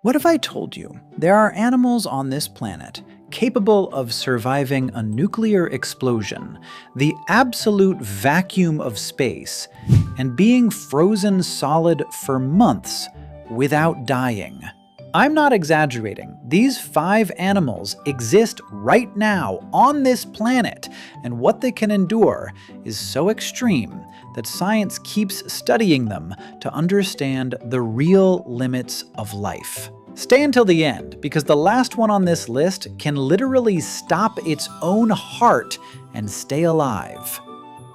What if I told you there are animals on this planet capable of surviving a nuclear explosion, the absolute vacuum of space, and being frozen solid for months without dying? I'm not exaggerating. These 5 animals exist right now on this planet, and what they can endure is so extreme that science keeps studying them to understand the real limits of life. Stay until the end, because the last one on this list can literally stop its own heart and stay alive.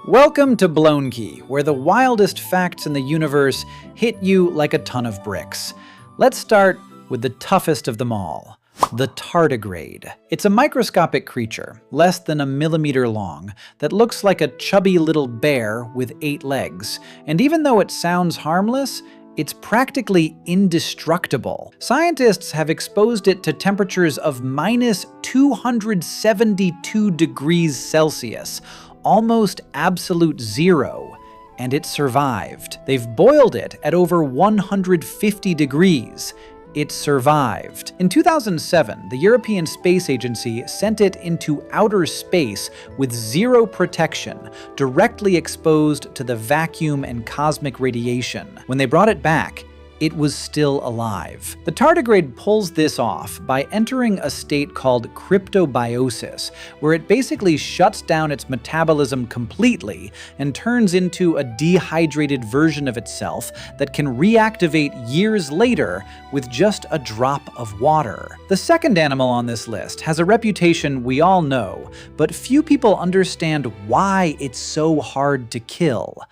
Welcome to BLOWNKEY, where the wildest facts in the universe hit you like a ton of bricks. Let's start with the toughest of them all, the tardigrade. It's a microscopic creature, less than a millimeter long, that looks like a chubby little bear with 8 legs. And even though it sounds harmless, it's practically indestructible. Scientists have exposed it to temperatures of minus 272 degrees Celsius, almost absolute zero, and it survived. They've boiled it at over 150 degrees. It survived. In 2007, the European Space Agency sent it into outer space with zero protection, directly exposed to the vacuum and cosmic radiation. When they brought it back, it was still alive. The tardigrade pulls this off by entering a state called cryptobiosis, where it basically shuts down its metabolism completely and turns into a dehydrated version of itself that can reactivate years later with just a drop of water. The second animal on this list has a reputation we all know, but few people understand why it's so hard to kill.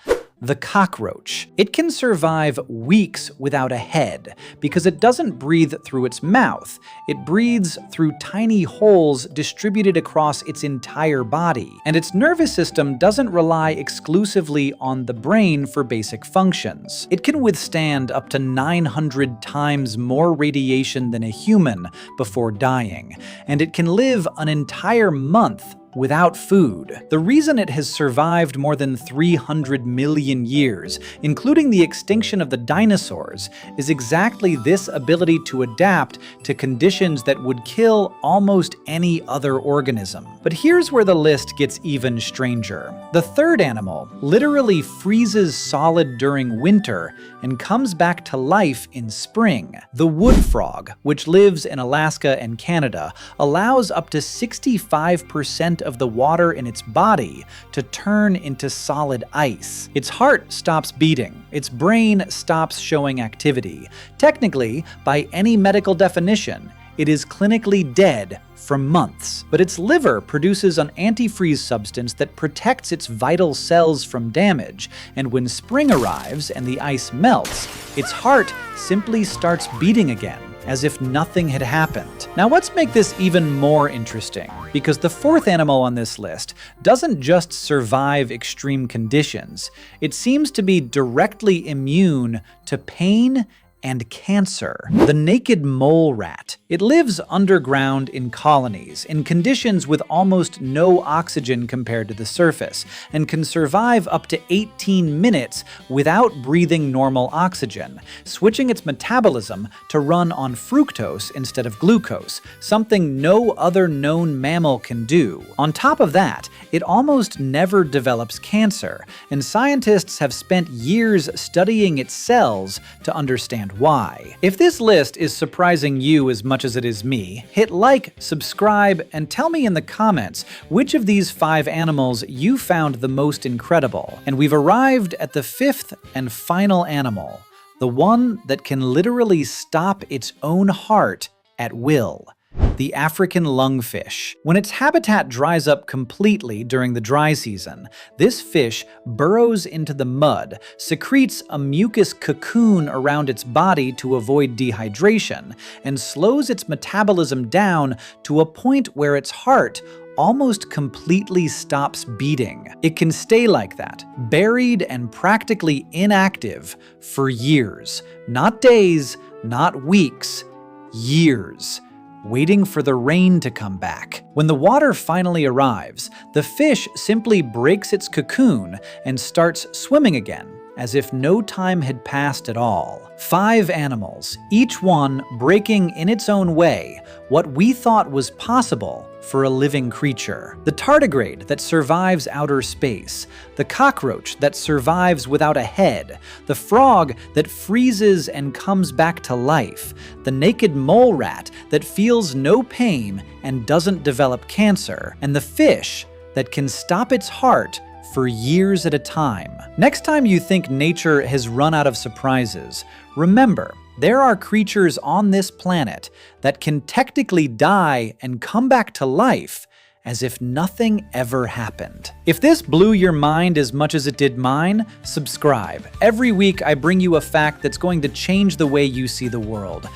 The cockroach. It can survive weeks without a head because it doesn't breathe through its mouth. It breathes through tiny holes distributed across its entire body. And its nervous system doesn't rely exclusively on the brain for basic functions. It can withstand up to 900 times more radiation than a human before dying. And it can live an entire month without food. The reason it has survived more than 300 million years, including the extinction of the dinosaurs, is exactly this ability to adapt to conditions that would kill almost any other organism. But here's where the list gets even stranger. The third animal literally freezes solid during winter and comes back to life in spring. The wood frog, which lives in Alaska and Canada, allows up to 65% of the water in its body to turn into solid ice. Its heart stops beating. Its brain stops showing activity. Technically, by any medical definition, it is clinically dead for months. But its liver produces an antifreeze substance that protects its vital cells from damage, and when spring arrives and the ice melts, its heart simply starts beating again, as if nothing had happened. Now let's make this even more interesting, because the fourth animal on this list doesn't just survive extreme conditions. It seems to be directly immune to pain and cancer. The naked mole rat. It lives underground in colonies, in conditions with almost no oxygen compared to the surface, and can survive up to 18 minutes without breathing normal oxygen, switching its metabolism to run on fructose instead of glucose, something no other known mammal can do. On top of that, it almost never develops cancer, and scientists have spent years studying its cells to understand why. If this list is surprising you as much as it is me, hit like, subscribe, and tell me in the comments which of these 5 animals you found the most incredible. And we've arrived at the 5th and final animal, the one that can literally stop its own heart at will. The African lungfish. When its habitat dries up completely during the dry season, this fish burrows into the mud, secretes a mucus cocoon around its body to avoid dehydration, and slows its metabolism down to a point where its heart almost completely stops beating. It can stay like that, buried and practically inactive for years. Not days, not weeks, years, waiting for the rain to come back. When the water finally arrives, the fish simply breaks its cocoon and starts swimming again, as if no time had passed at all. 5 animals, each one breaking in its own way what we thought was possible for a living creature. The tardigrade that survives outer space, the cockroach that survives without a head, the frog that freezes and comes back to life, the naked mole rat that feels no pain and doesn't develop cancer, and the fish that can stop its heart for years at a time. Next time you think nature has run out of surprises, remember, there are creatures on this planet that can technically die and come back to life as if nothing ever happened. If this blew your mind as much as it did mine, subscribe. Every week I bring you a fact that's going to change the way you see the world.